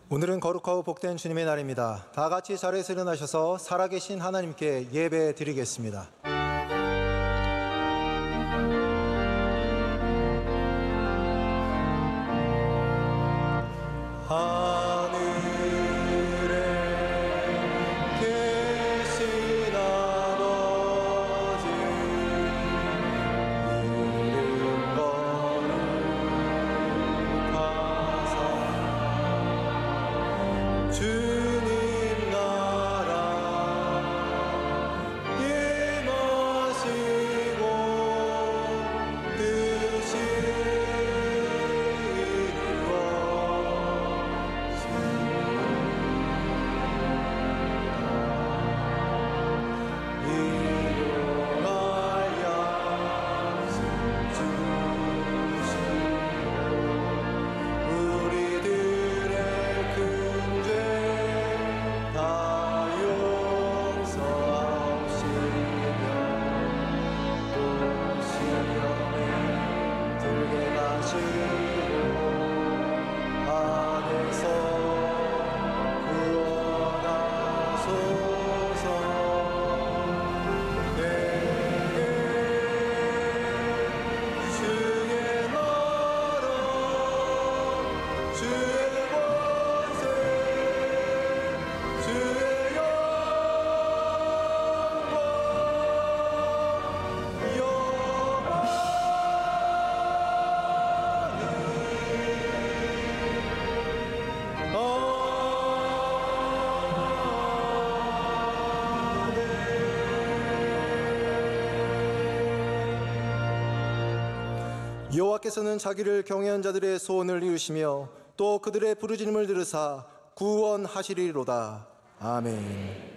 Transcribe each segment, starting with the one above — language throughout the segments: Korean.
오늘은 거룩하고 복된 주님의 날입니다. 다 같이 자리에서 일어나셔서 살아계신 하나님께 예배 드리겠습니다. 여호와께서는 자기를 경외한 자들의 소원을 이루시며 또 그들의 부르짖음을 들으사 구원하시리로다. 아멘.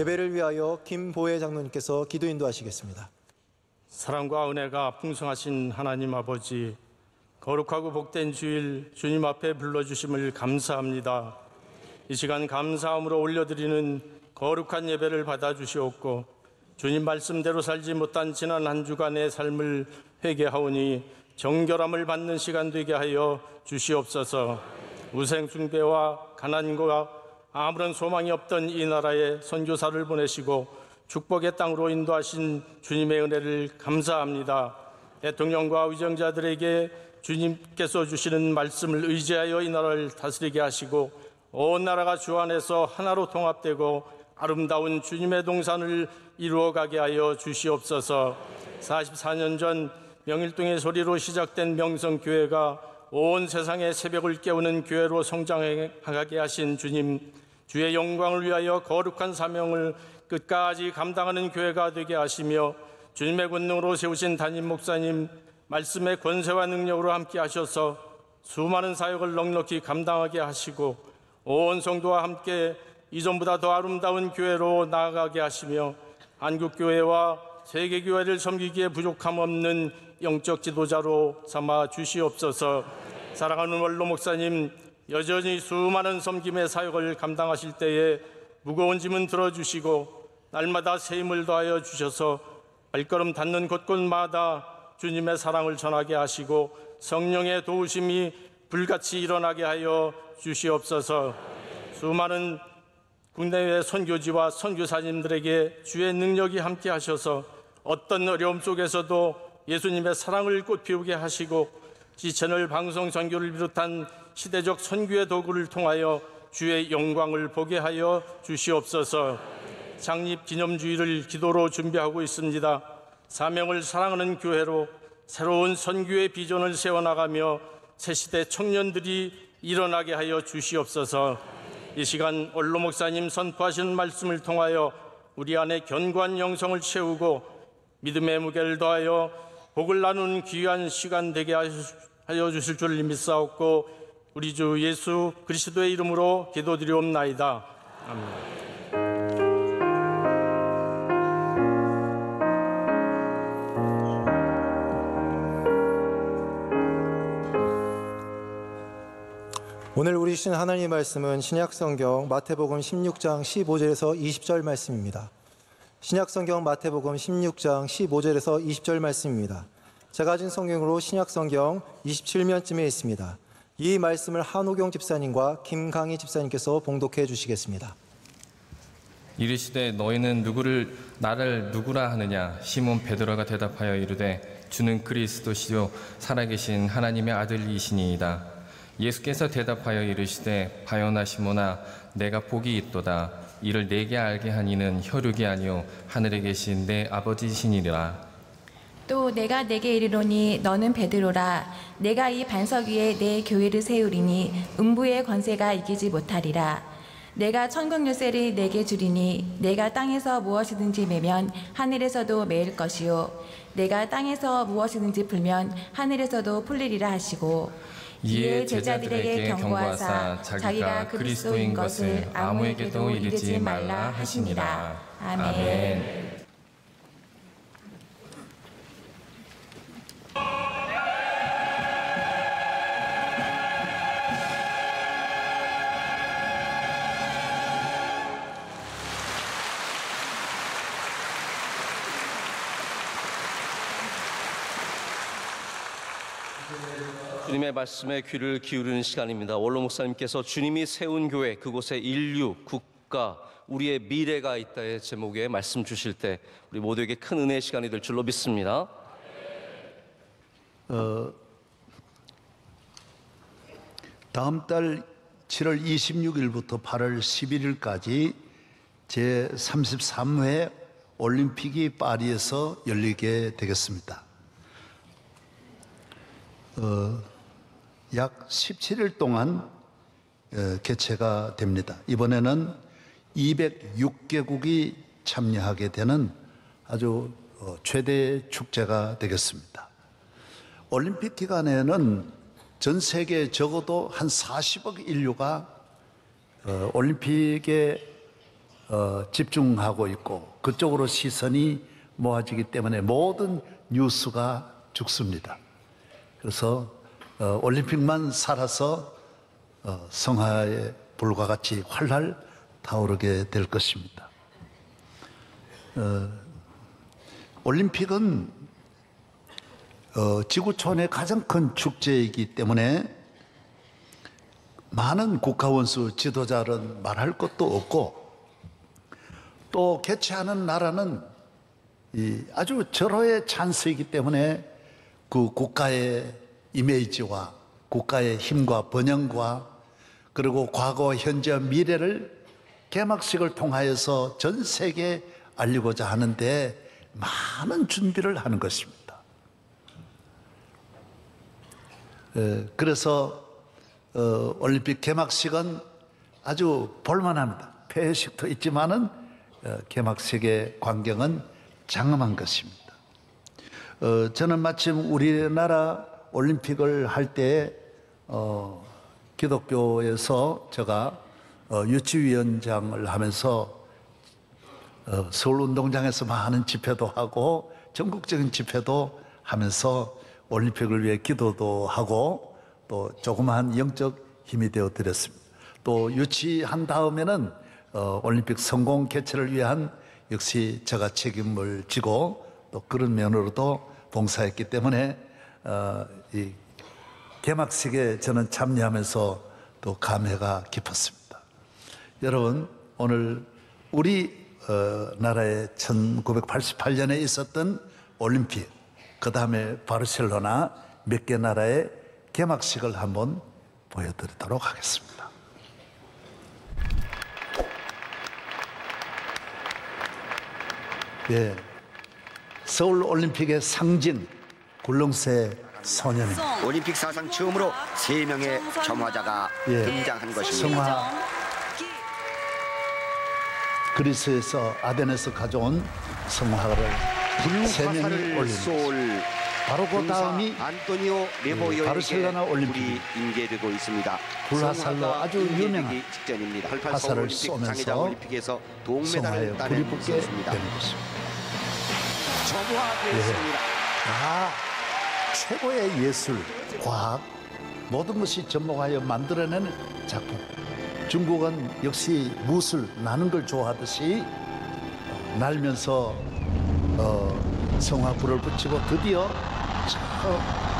예배를 위하여 김보혜 장로님께서 기도 인도하시겠습니다. 사랑과 은혜가 풍성하신 하나님 아버지, 거룩하고 복된 주일 주님 앞에 불러주심을 감사합니다. 이 시간 감사함으로 올려드리는 거룩한 예배를 받아주시옵고 주님 말씀대로 살지 못한 지난 한 주간의 삶을 회개하오니 정결함을 받는 시간 되게 하여 주시옵소서. 우생숭배와 가난과 아무런 소망이 없던 이 나라에 선교사를 보내시고 축복의 땅으로 인도하신 주님의 은혜를 감사합니다. 대통령과 위정자들에게 주님께서 주시는 말씀을 의지하여 이 나라를 다스리게 하시고 온 나라가 주 안에서 하나로 통합되고 아름다운 주님의 동산을 이루어가게 하여 주시옵소서. 44년 전 명일동의 소리로 시작된 명성교회가 온 세상의 새벽을 깨우는 교회로 성장하게 하신 주님, 주의 영광을 위하여 거룩한 사명을 끝까지 감당하는 교회가 되게 하시며 주님의 권능으로 세우신 담임 목사님, 말씀의 권세와 능력으로 함께 하셔서 수많은 사역을 넉넉히 감당하게 하시고 온 성도와 함께 이전보다 더 아름다운 교회로 나아가게 하시며 한국교회와 세계교회를 섬기기에 부족함 없는 영적 지도자로 삼아 주시옵소서. 사랑하는 원로 목사님, 여전히 수많은 섬김의 사역을 감당하실 때에 무거운 짐은 들어주시고 날마다 새 힘을 더하여 주셔서 발걸음 닿는 곳곳마다 주님의 사랑을 전하게 하시고 성령의 도우심이 불같이 일어나게 하여 주시옵소서. 수많은 국내외 선교지와 선교사님들에게 주의 능력이 함께 하셔서 어떤 어려움 속에서도 예수님의 사랑을 꽃피우게 하시고 지채널 방송 선교를 비롯한 시대적 선교의 도구를 통하여 주의 영광을 보게 하여 주시옵소서. 창립 기념주일을 기도로 준비하고 있습니다. 사명을 사랑하는 교회로 새로운 선교의 비전을 세워나가며 새시대 청년들이 일어나게 하여 주시옵소서. 이 시간 원로 목사님 선포하시는 말씀을 통하여 우리 안에 견고한 영성을 채우고 믿음의 무게를 더하여 복을 나누는 귀한 시간 되게 하여 주실 줄 믿사옵고 우리 주 예수 그리스도의 이름으로 기도드리옵나이다. 아멘. 오늘 우리 주신 하나님의 말씀은 신약성경 마태복음 16장 15절에서 20절 말씀입니다. 신약성경 마태복음 16장 15절에서 20절 말씀입니다. 제가 가진 성경으로 신약성경 27면쯤에 있습니다. 이 말씀을 한우경 집사님과 김강희 집사님께서 봉독해 주시겠습니다. 이르시되 너희는 나를 누구라 하느냐? 시몬 베드로가 대답하여 이르되 주는 그리스도시요 살아계신 하나님의 아들이시니이다. 예수께서 대답하여 이르시되 바요나 시몬아 내가 복이 있도다. 이를 내게 알게 하니는 혈육이 아니요 하늘에 계신 내 아버지시니라. 또 내가 내게 이르노니 너는 베드로라. 내가 이 반석 위에 내 교회를 세우리니 음부의 권세가 이기지 못하리라. 내가 천국 열쇠를 내게 주리니 내가 땅에서 무엇이든지 매면 하늘에서도 매일 것이요 내가 땅에서 무엇이든지 풀면 하늘에서도 풀리리라 하시고 이에 제자들에게 경고하사 자기가 그리스도인 것을 아무에게도 이르지 말라 하시니라. 아멘. 주님의 말씀에 귀를 기울이는 시간입니다. 원로 목사님께서 주님이 세운 교회, 그곳에 인류, 국가, 우리의 미래가 있다의 제목의 말씀 주실 때 우리 모두에게 큰 은혜의 시간이 될 줄로 믿습니다. 다음 달 7월 26일부터 8월 11일까지 제33회 올림픽이 파리에서 열리게 되겠습니다. 약 17일 동안 개최가 됩니다. 이번에는 206개국이 참여하게 되는 아주 최대 축제가 되겠습니다. 올림픽 기간에는 전 세계 적어도 한 40억 인류가 올림픽에 집중하고 있고 그쪽으로 시선이 모아지기 때문에 모든 뉴스가 죽습니다. 그래서 올림픽만 살아서 성하의 불과 같이 활활 타오르게 될 것입니다. 올림픽은 지구촌의 가장 큰 축제이기 때문에 많은 국가원수 지도자는 말할 것도 없고 또 개최하는 나라는 아주 절호의 찬스이기 때문에 그 국가의 이미지와 국가의 힘과 번영과 그리고 과거, 현재, 미래를 개막식을 통하여서 전 세계에 알리고자 하는데 많은 준비를 하는 것입니다. 그래서 올림픽 개막식은 아주 볼만합니다. 폐회식도 있지만은 개막식의 광경은 장엄한 것입니다. 저는 마침 우리나라 올림픽을 할 때 기독교에서 제가 유치위원장을 하면서 서울운동장에서 많은 집회도 하고 전국적인 집회도 하면서 올림픽을 위해 기도도 하고 또 조그마한 영적 힘이 되어 드렸습니다. 또 유치한 다음에는 올림픽 성공 개최를 위한 역시 제가 책임을 지고 또 그런 면으로도 봉사했기 때문에 이 개막식에 저는 참여하면서 또 감회가 깊었습니다. 여러분, 오늘 우리 나라의 1988년에 있었던 올림픽, 그 다음에 바르셀로나 몇 개 나라의 개막식을 한번 보여드리도록 하겠습니다. 예, 서울 올림픽의 상징 굴릉새 소년입니다. 올림픽 사상 처음으로 3명의 점화자가 등장한 것입니다. 성화 그리스에서 아덴에서 가져온 성화를 세 명이 불화살을 올립니다. 쏠 바로 그 다음이 안토니오 레보여에게 바르셀로나 올림픽. 불이 인계되고 있습니다. 불화살로 성화가 아주 인계되기 유명한 직전입니다. 88 화살을 서울올림픽 쏘면서 장애장 올림픽에서 성화에 동메달을 불이 따낸 붙게 선수입니다. 되는 것입니다. 점화되었습니다. 최고의 예술, 과학 모든 것이 접목하여 만들어내는 작품. 중국은 역시 무술, 나는 걸 좋아하듯이 날면서 성화불을 붙이고 드디어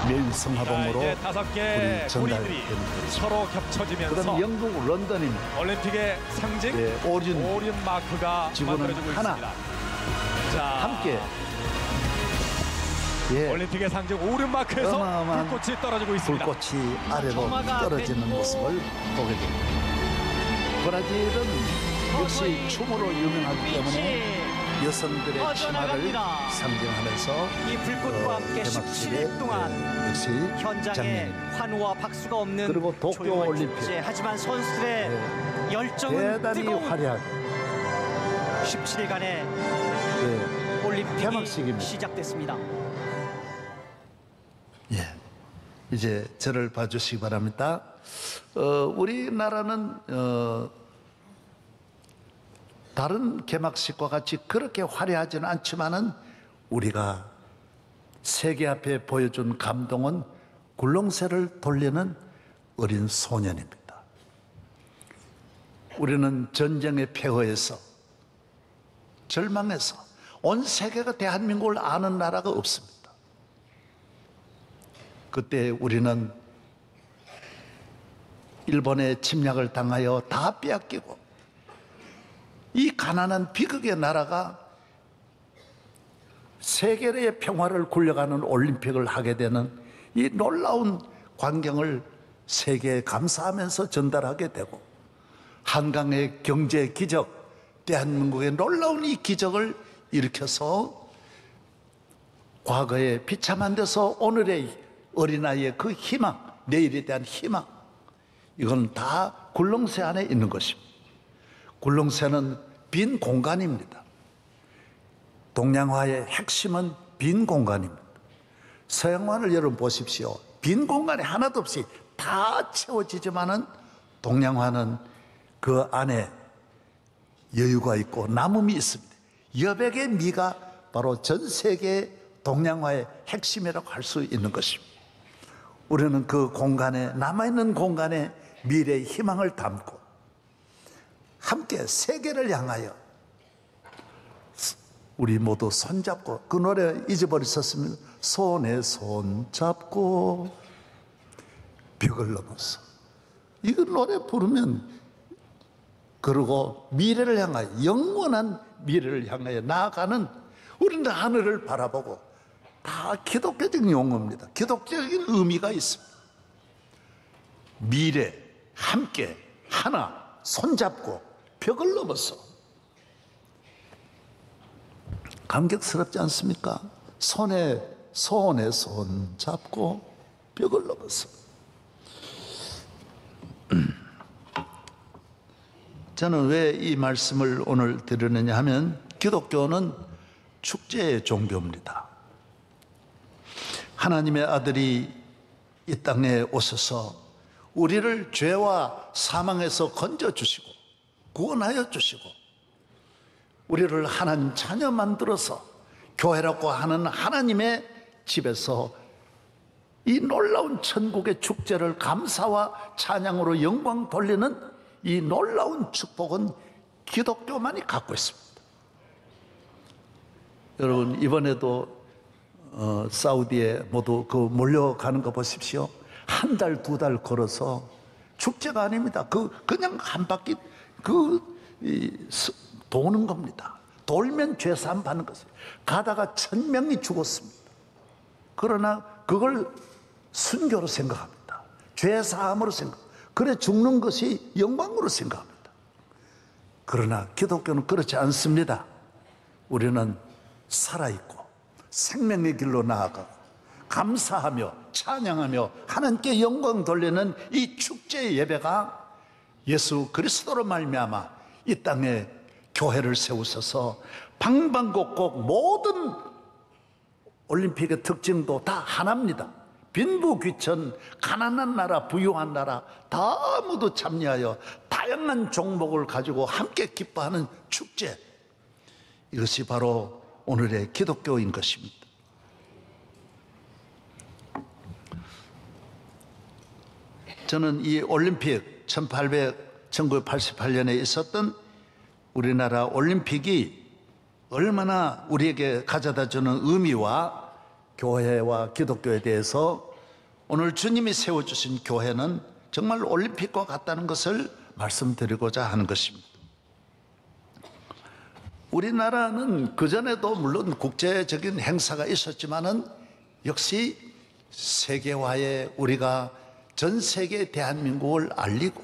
매일 성화봉으로 이제 5개 불이 전달되는 고리들이 거죠. 서로 겹쳐지면서 그다음 영국 런던입니다. 올림픽의 상징 예, 오륜 오륜 마크가 지구는 만들어지고 하나. 있습니다. 자, 함께 예, 올림픽의 상징 오륜 마크에서 어마어마한 불꽃이 떨어지고 있습니다. 불꽃이 아래로 떨어지는 모습을 보게 됩니다. 브라질은 역시 춤으로 유명하기 때문에 여성들의 치마를 상징하면서 이 불꽃과 함께 개막식에 17일 동안 역시 현장에 장면입니다. 환호와 박수가 없는 그리고 도쿄 조용한 올림픽. 축제. 하지만 선수들의 열정은 대단히 뜨거운 화려하게 17일간의 예, 올림픽이 개막식입니다. 시작됐습니다. 예, 이제 저를 봐주시기 바랍니다. 우리나라는 다른 개막식과 같이 그렇게 화려하지는 않지만은 우리가 세계 앞에 보여준 감동은 굴렁쇠를 돌리는 어린 소년입니다. 우리는 전쟁의 폐허에서 절망해서 온 세계가 대한민국을 아는 나라가 없습니다. 그때 우리는 일본의 침략을 당하여 다 빼앗기고 이 가난한 비극의 나라가 세계의 평화를 굴려가는 올림픽을 하게 되는 이 놀라운 광경을 세계에 감사하면서 전달하게 되고 한강의 경제 기적, 대한민국의 놀라운 이 기적을 일으켜서 과거에 비참한 데서 오늘의 어린아이의 그 희망, 내일에 대한 희망, 이건 다 굴렁쇠 안에 있는 것입니다. 굴렁쇠는 빈 공간입니다. 동양화의 핵심은 빈 공간입니다. 서양화를 여러분 보십시오. 빈 공간이 하나도 없이 다 채워지지만은 동양화는 그 안에 여유가 있고 남음이 있습니다. 여백의 미가 바로 전 세계 동양화의 핵심이라고 할 수 있는 것입니다. 우리는 그 공간에, 남아있는 공간에 미래의 희망을 담고 함께 세계를 향하여 우리 모두 손잡고, 그 노래 잊어버리셨으면 손에 손 잡고 벽을 넘어서, 이거 노래 부르면, 그리고 미래를 향하여, 영원한 미래를 향하여 나아가는, 우리는 하늘을 바라보고, 다 기독교적인 용어입니다. 기독교적인 의미가 있습니다. 미래, 함께, 하나, 손잡고 벽을 넘어서. 감격스럽지 않습니까? 손에 손 잡고 벽을 넘어서. 저는 왜 이 말씀을 오늘 드리느냐 하면, 기독교는 축제의 종교입니다. 하나님의 아들이 이 땅에 오셔서 우리를 죄와 사망에서 건져주시고 구원하여 주시고 우리를 하나님 자녀 만들어서 교회라고 하는 하나님의 집에서 이 놀라운 천국의 축제를 감사와 찬양으로 영광 돌리는 이 놀라운 축복은 기독교만이 갖고 있습니다. 여러분, 이번에도 사우디에 모두 그 몰려가는 거 보십시오. 한 달, 두 달 걸어서, 축제가 아닙니다. 그냥 한 바퀴 도는 겁니다. 돌면 죄사함 받는 것이에요. 가다가 1000명이 죽었습니다. 그러나 그걸 순교로 생각합니다. 죄사함으로 생각합니다. 그래 죽는 것이 영광으로 생각합니다. 그러나 기독교는 그렇지 않습니다. 우리는 살아있고 생명의 길로 나아가고 감사하며 찬양하며 하나님께 영광 돌리는 이 축제의 예배가 예수 그리스도로 말미암아 이 땅에 교회를 세우셔서 방방곡곡 모든 올림픽의 특징도 다 하나입니다. 빈부귀천, 가난한 나라, 부유한 나라 다 모두 참여하여 다양한 종목을 가지고 함께 기뻐하는 축제, 이것이 바로 오늘의 기독교인 것입니다. 저는 이 올림픽 1988년에 있었던 우리나라 올림픽이 얼마나 우리에게 가져다주는 의미와 교회와 기독교에 대해서 오늘 주님이 세워주신 교회는 정말 올림픽과 같다는 것을 말씀드리고자 하는 것입니다. 우리나라는 그전에도 물론 국제적인 행사가 있었지만은 역시 세계화에 우리가 전 세계 대한민국을 알리고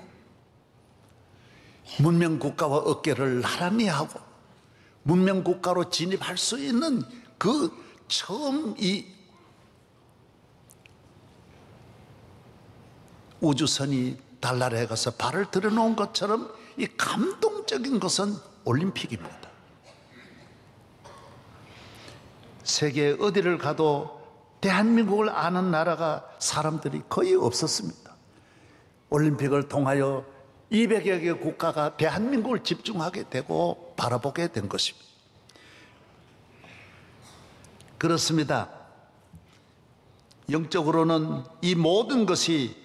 문명국가와 어깨를 나란히 하고 문명국가로 진입할 수 있는 그 처음 이 우주선이 달나라에 가서 발을 들여놓은 것처럼 이 감동적인 것은 올림픽입니다. 세계 어디를 가도 대한민국을 아는 나라가 사람들이 거의 없었습니다. 올림픽을 통하여 200여 개 국가가 대한민국을 집중하게 되고 바라보게 된 것입니다. 그렇습니다. 영적으로는 이 모든 것이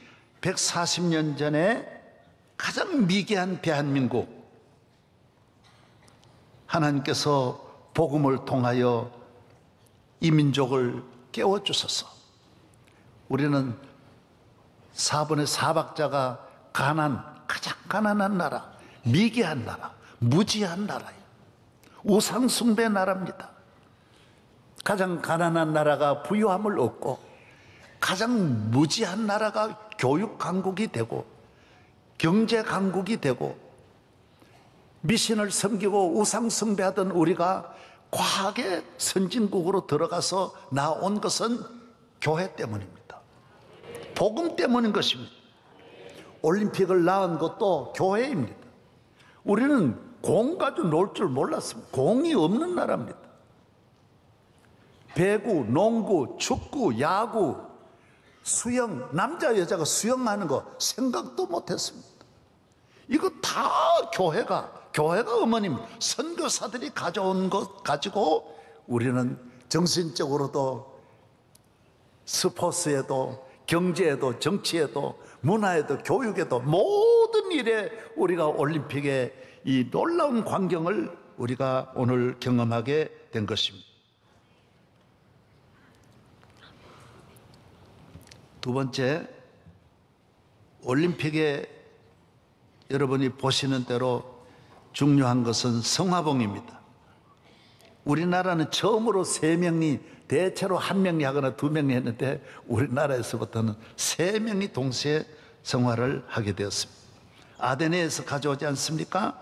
140년 전에 가장 미개한 대한민국, 하나님께서 복음을 통하여 이 민족을 깨워주셔서 우리는 4분의 4박자가 가장 가난한 나라, 미개한 나라, 무지한 나라예요. 우상숭배 나라입니다. 가장 가난한 나라가 부유함을 얻고 가장 무지한 나라가 교육 강국이 되고 경제 강국이 되고 미신을 섬기고 우상 숭배하던 우리가 과학의 선진국으로 들어가서 나온 것은 교회 때문입니다. 복음 때문인 것입니다. 올림픽을 낳은 것도 교회입니다. 우리는 공 가지고 놀 줄 몰랐습니다. 공이 없는 나라입니다. 배구, 농구, 축구, 야구, 수영, 남자 여자가 수영하는 거 생각도 못했습니다. 이거 다 교회가 어머님 선교사들이 가져온 것 가지고 우리는 정신적으로도 스포츠에도 경제에도 정치에도 문화에도 교육에도 모든 일에 우리가 올림픽의 이 놀라운 광경을 우리가 오늘 경험하게 된 것입니다. 두 번째, 올림픽에 여러분이 보시는 대로 중요한 것은 성화봉입니다. 우리나라는 처음으로 3명이 대체로 1명이 하거나 2명이 했는데 우리나라에서부터는 3명이 동시에 성화를 하게 되었습니다. 아테네에서 가져오지 않습니까?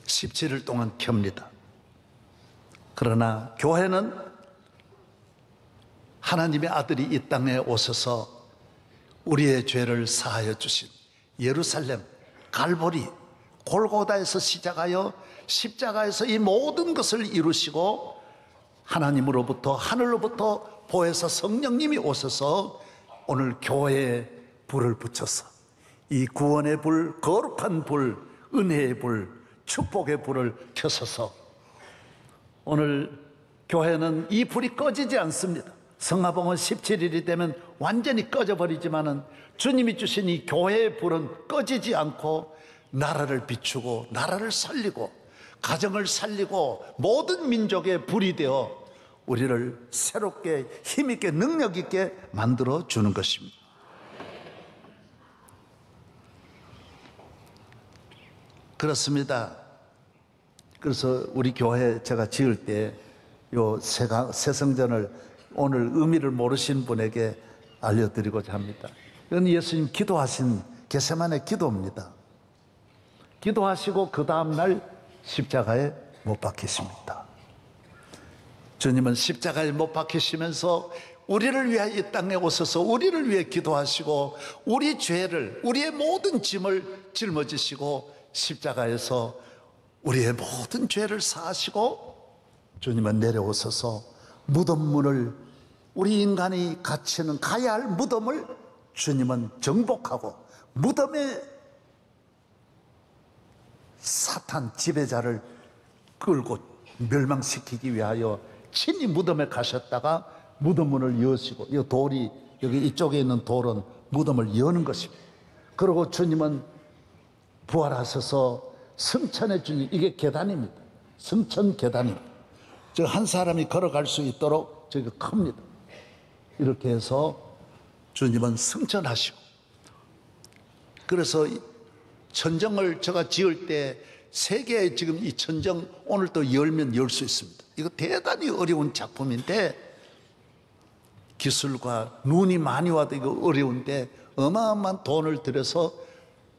(17일) 동안 켭니다. 그러나 교회는 하나님의 아들이 이 땅에 오셔서 우리의 죄를 사하여 주신 예루살렘, 갈보리, 골고다에서 시작하여 십자가에서 이 모든 것을 이루시고 하나님으로부터 하늘로부터 보혜사 성령님이 오셔서 오늘 교회에 불을 붙여서 이 구원의 불, 거룩한 불, 은혜의 불, 축복의 불을 켜셔서 오늘 교회는 이 불이 꺼지지 않습니다. 성화봉은 17일이 되면 완전히 꺼져버리지만은 주님이 주신 이 교회의 불은 꺼지지 않고 나라를 비추고 나라를 살리고 가정을 살리고 모든 민족의 불이 되어 우리를 새롭게 힘있게 능력있게 만들어 주는 것입니다. 그렇습니다. 그래서 우리 교회 제가 지을 때 요 새성전을 오늘 의미를 모르신 분에게 알려드리고자 합니다. 이건 예수님 기도하신 겟세마네 기도입니다. 기도하시고 그 다음날 십자가에 못 박히십니다. 주님은 십자가에 못 박히시면서 우리를 위하여 이 땅에 오셔서 우리를 위해 기도하시고 우리 죄를, 우리의 모든 짐을 짊어지시고 십자가에서 우리의 모든 죄를 사하시고 주님은 내려오셔서 무덤 문을, 우리 인간이 갇히는 가야 할 무덤을 주님은 정복하고 무덤에 사탄 지배자를 끌고 멸망시키기 위하여 친히 무덤에 가셨다가 무덤 문을 여시고, 이 돌이 여기 이쪽에 있는 돌은 무덤을 여는 것입니다. 그리고 주님은 부활하셔서 승천해 주님, 이게 계단입니다. 승천 계단입니다. 저 한 사람이 걸어갈 수 있도록 저기 큽니다. 이렇게 해서 주님은 승천하시고, 그래서 천정을 제가 지을 때 세계에 지금 이 천정 오늘 또 열면 열 수 있습니다. 이거 대단히 어려운 작품인데, 기술과 눈이 많이 와도 이거 어려운데 어마어마한 돈을 들여서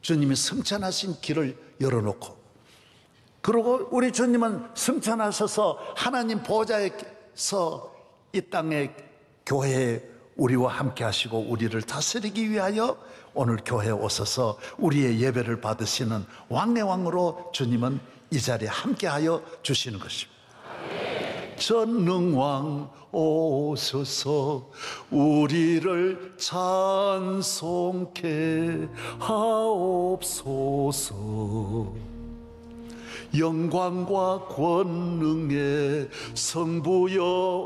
주님이 승천하신 길을 열어놓고, 그리고 우리 주님은 승천하셔서 하나님 보좌에서 이 땅에 교회에 우리와 함께 하시고 우리를 다스리기 위하여 오늘 교회에 오셔서 우리의 예배를 받으시는 왕래왕으로 주님은 이 자리에 함께하여 주시는 것입니다. 전능왕 오셔서 우리를 찬송케 하옵소서. 영광과 권능의 성부여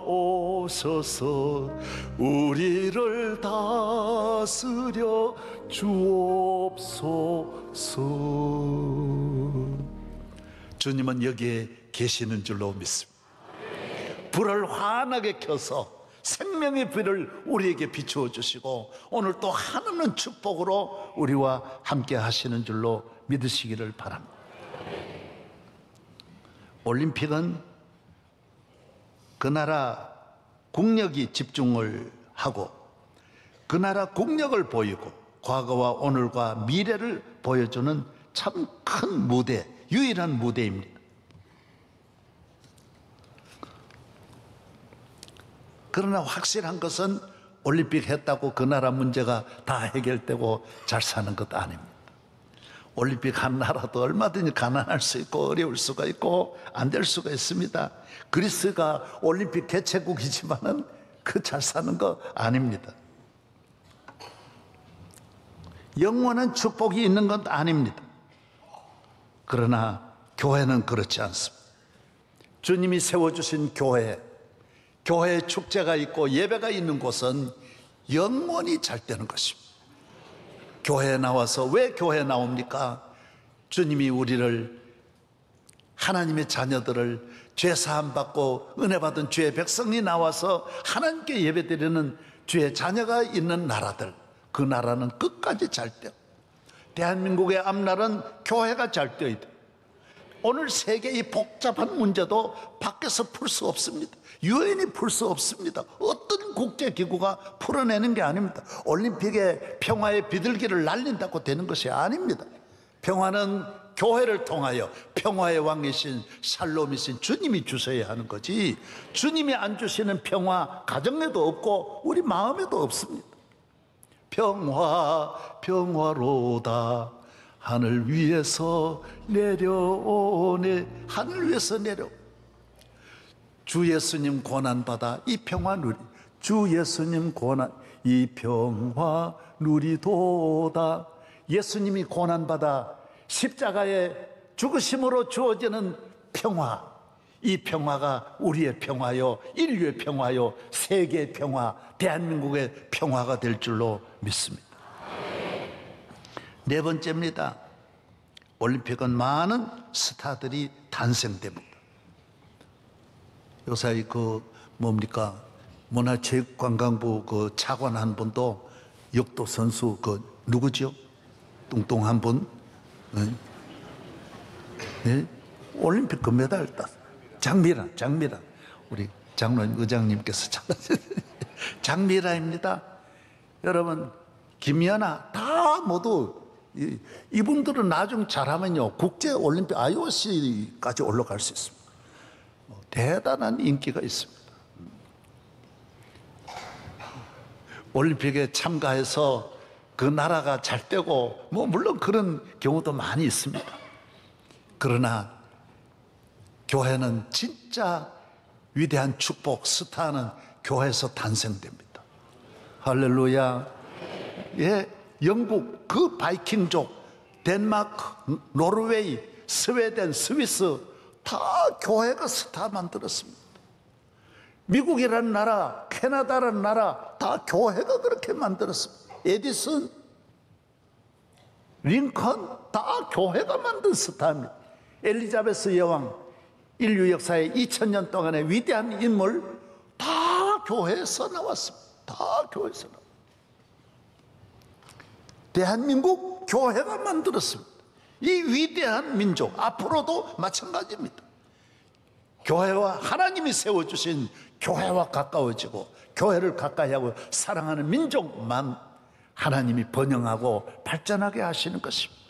오셔서 우리를 다스려 주옵소서. 주님은 여기에 계시는 줄로 믿습니다. 불을 환하게 켜서 생명의 불을 우리에게 비추어 주시고 오늘 또 하나는 축복으로 우리와 함께 하시는 줄로 믿으시기를 바랍니다. 올림픽은 그 나라 국력이 집중을 하고 그 나라 국력을 보이고 과거와 오늘과 미래를 보여주는 참 큰 무대, 유일한 무대입니다. 그러나 확실한 것은 올림픽 했다고 그 나라 문제가 다 해결되고 잘 사는 것도 아닙니다. 올림픽 한 나라도 얼마든지 가난할 수 있고 어려울 수가 있고 안 될 수가 있습니다. 그리스가 올림픽 개최국이지만은 그 잘 사는 거 아닙니다. 영원한 축복이 있는 건 아닙니다. 그러나 교회는 그렇지 않습니다. 주님이 세워주신 교회에 축제가 있고 예배가 있는 곳은 영원히 잘 되는 것입니다. 교회에 나와서 왜 교회에 나옵니까? 주님이 우리를, 하나님의 자녀들을 죄 사함 받고 은혜 받은 주의 백성이 나와서 하나님께 예배드리는 주의 자녀가 있는 나라들, 그 나라는 끝까지 잘 돼요. 대한민국의 앞날은 교회가 잘 되어야 돼요. 오늘 세계의 복잡한 문제도 밖에서 풀 수 없습니다. 유엔이 풀 수 없습니다. 어떤 국제기구가 풀어내는 게 아닙니다. 올림픽에 평화의 비둘기를 날린다고 되는 것이 아닙니다. 평화는 교회를 통하여 평화의 왕이신 샬롬이신 주님이 주셔야 하는 거지, 주님이 안 주시는 평화 가정에도 없고 우리 마음에도 없습니다. 평화 평화로다 하늘 위에서 내려오네. 하늘 위에서 내려. 주 예수님 고난받아 이 평화 누리. 주 예수님 고난 이 평화 누리도다. 예수님이 고난받아 십자가의 죽으심으로 주어지는 평화, 이 평화가 우리의 평화요, 인류의 평화요, 세계의 평화, 대한민국의 평화가 될 줄로 믿습니다. 네 번째입니다. 올림픽은 많은 스타들이 탄생됩니다. 요사이 문화체육관광부 차관 한 분도 역도 선수 누구죠? 뚱뚱한 분, 네? 올림픽 금메달 땄어요. 장미라 우리 장로님 의장님께서 잘하셨어요. 장미라입니다. 여러분, 김연아 다 모두 이분들은 나중 잘하면요 국제 올림픽 IOC까지 올라갈 수 있습니다. 대단한 인기가 있습니다. 올림픽에 참가해서 그 나라가 잘 되고 뭐 물론 그런 경우도 많이 있습니다. 그러나 교회는 진짜 위대한 축복, 스타는 교회에서 탄생됩니다. 할렐루야. 예, 영국 그 바이킹족, 덴마크, 노르웨이, 스웨덴, 스위스 다 교회가 스타 만들었습니다. 미국이라는 나라, 캐나다라는 나라 다 교회가 그렇게 만들었습니다. 에디슨, 링컨 다 교회가 만든 스타입니다. 엘리자베스 여왕, 인류 역사의 2000년 동안의 위대한 인물 다 교회에서 나왔습니다. 다 교회에서 나왔습니다. 대한민국 교회가 만들었습니다. 이 위대한 민족 앞으로도 마찬가지입니다. 교회와 하나님이 세워주신 교회와 가까워지고 교회를 가까이하고 사랑하는 민족만 하나님이 번영하고 발전하게 하시는 것입니다.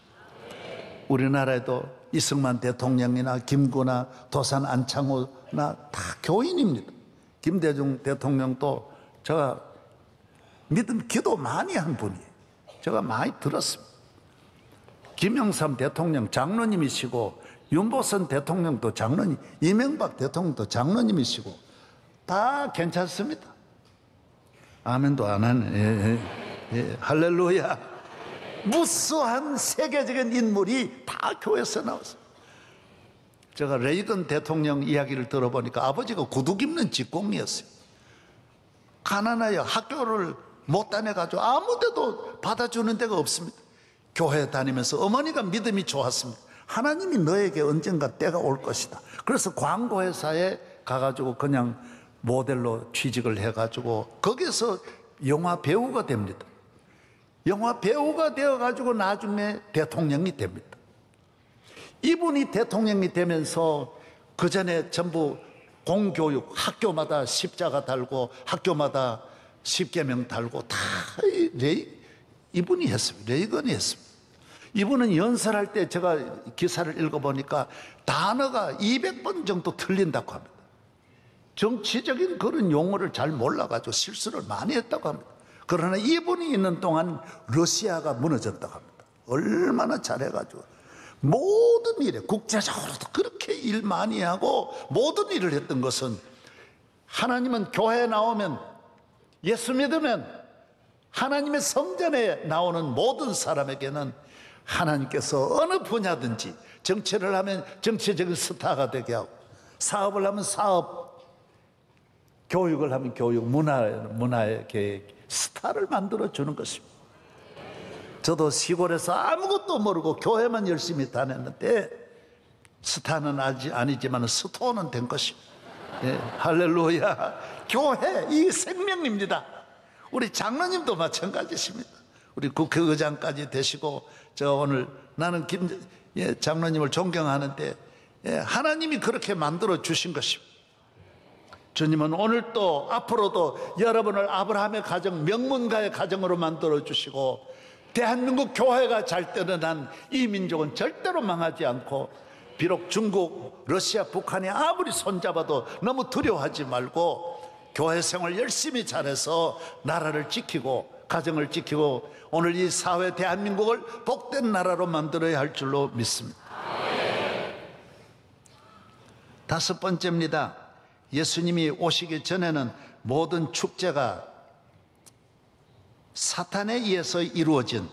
우리나라에도 이승만 대통령이나 김구나 도산 안창호나 다 교인입니다. 김대중 대통령도 제가 믿음 기도 많이 한 분이에요. 제가 많이 들었습니다. 김영삼 대통령 장로님이시고 윤보선 대통령도 장로님, 이명박 대통령도 장로님이시고 다 괜찮습니다. 아멘도 안 하네. 예, 할렐루야. 무수한 세계적인 인물이 다 교회에서 나왔어요. 제가 레이건 대통령 이야기를 들어보니까 아버지가 구두 입는 직공이었어요. 가난하여 학교를 못 다녀가지고 아무데도 받아주는 데가 없습니다. 교회 다니면서 어머니가 믿음이 좋았습니다. 하나님이 너에게 언젠가 때가 올 것이다. 그래서 광고회사에 가가지고 그냥 모델로 취직을 해가지고 거기서 영화 배우가 됩니다. 영화 배우가 되어가지고 나중에 대통령이 됩니다. 이분이 대통령이 되면서 그 전에 전부 공교육, 학교마다 십자가 달고 학교마다 십계명 달고 다 이분이 했습니다. 레이건이 했습니다. 이분은 연설할 때 제가 기사를 읽어보니까 단어가 200번 정도 틀린다고 합니다. 정치적인 그런 용어를 잘 몰라가지고 실수를 많이 했다고 합니다. 그러나 이분이 있는 동안 러시아가 무너졌다고 합니다. 얼마나 잘해가지고 모든 일에 국제적으로도 그렇게 일 많이 하고 모든 일을 했던 것은 하나님은 교회에 나오면 예수 믿으면 하나님의 성전에 나오는 모든 사람에게는 하나님께서 어느 분야든지 정치를 하면 정치적인 스타가 되게 하고 사업을 하면 사업, 교육을 하면 교육, 문화의 스타를 만들어주는 것입니다. 저도 시골에서 아무것도 모르고 교회만 열심히 다녔는데 스타는 아니지만 스토는 된 것입니다. 예, 할렐루야. 교회 이 생명입니다. 우리 장로님도 마찬가지십니다. 우리 국회의장까지 되시고 저 오늘 나는 장로님을 존경하는데 하나님이 그렇게 만들어 주신 것입니다. 주님은 오늘도 앞으로도 여러분을 아브라함의 가정, 명문가의 가정으로 만들어 주시고 대한민국 교회가 잘 되는 한 이 민족은 절대로 망하지 않고 비록 중국, 러시아, 북한이 아무리 손잡아도 너무 두려워하지 말고 교회 생활 열심히 잘해서 나라를 지키고 가정을 지키고 오늘 이 사회 대한민국을 복된 나라로 만들어야 할 줄로 믿습니다. 다섯 번째입니다. 예수님이 오시기 전에는 모든 축제가 사탄에 의해서 이루어진